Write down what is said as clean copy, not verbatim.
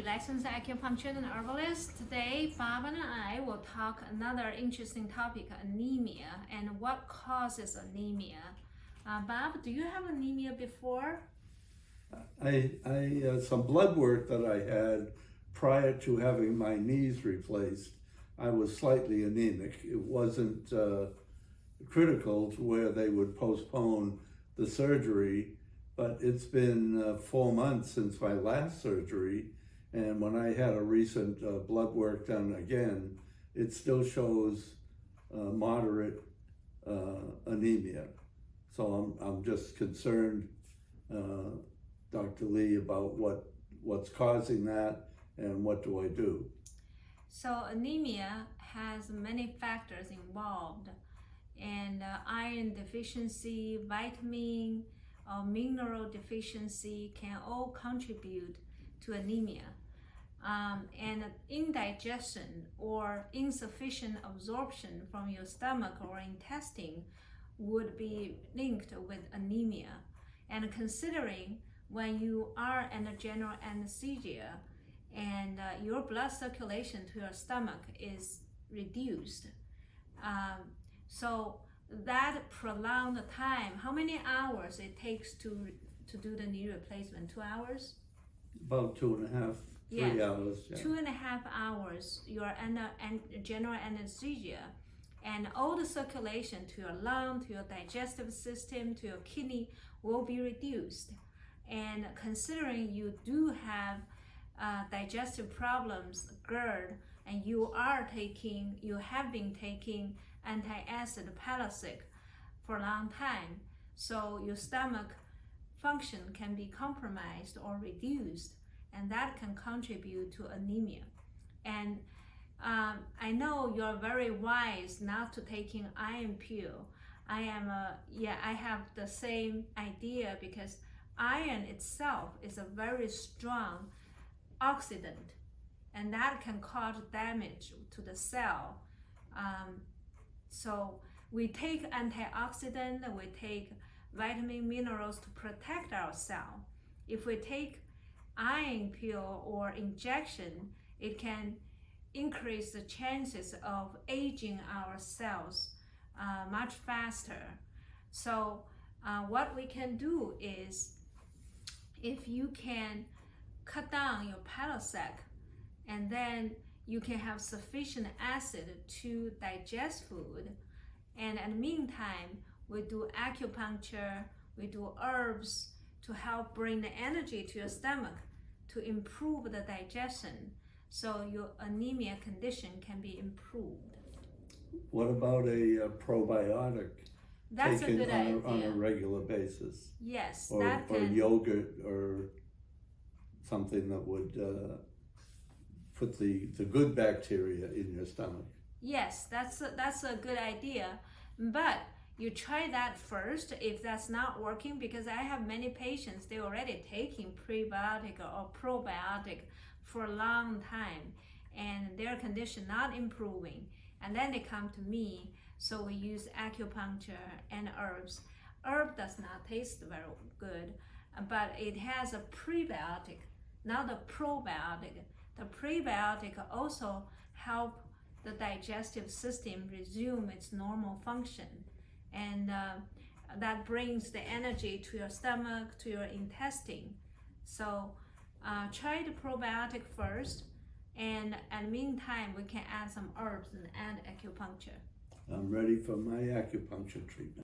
Licensed acupuncturist and herbalist. Today, Bob and I will talk another interesting topic, anemia, and what causes anemia. Bob, do you have anemia before? I some blood work that I had prior to having my knees replaced. I was slightly anemic. It wasn't critical to where they would postpone the surgery, but it's been 4 months since my last surgery. And when I had a recent blood work done again, it still shows moderate anemia. So I'm just concerned, Dr. Lee, about what's causing that and what do I do? So anemia has many factors involved, and iron deficiency, vitamin or mineral deficiency can all contribute to anemia. And indigestion or insufficient absorption from your stomach or intestine would be linked with anemia. And considering when you are under general anesthesia and your blood circulation to your stomach is reduced, so that prolonged time, how many hours it takes to do the knee replacement? 2 hours? About 2.5, 3 hours. Yeah. 2.5 hours, you are under general anesthesia, and all the circulation to your lung, to your digestive system, to your kidney will be reduced. And considering you do have digestive problems, GERD, and you have been taking anti-acid Prilosec for a long time, so your stomach function can be compromised or reduced, and that can contribute to anemia. And I know you're very wise not to taking iron pill. I have the same idea because iron itself is a very strong oxidant, and that can cause damage to the cell. So we take antioxidant, we take vitamin, minerals to protect our cell. If we take iron pill or injection, it can increase the chances of aging our cells much faster. So what we can do is, if you can cut down your Prilosec, and then you can have sufficient acid to digest food. And in the meantime, we do acupuncture, we do herbs to help bring the energy to your stomach to improve the digestion, so your anemia condition can be improved. What about a probiotic? That's a good idea. On a regular basis? Yes, or yogurt or something that would put the good bacteria in your stomach. Yes, that's a good idea, but you try that first. If that's not working, because I have many patients, they're already taking prebiotic or probiotic for a long time, and their condition not improving, and then they come to me. So we use acupuncture and herbs. Herb does not taste very good, but it has a prebiotic, not a probiotic. The prebiotic also help the digestive system resume its normal function, and that brings the energy to your stomach, to your intestine. So try the probiotic first, and in the meantime we can add some herbs and add acupuncture. I'm ready for my acupuncture treatment.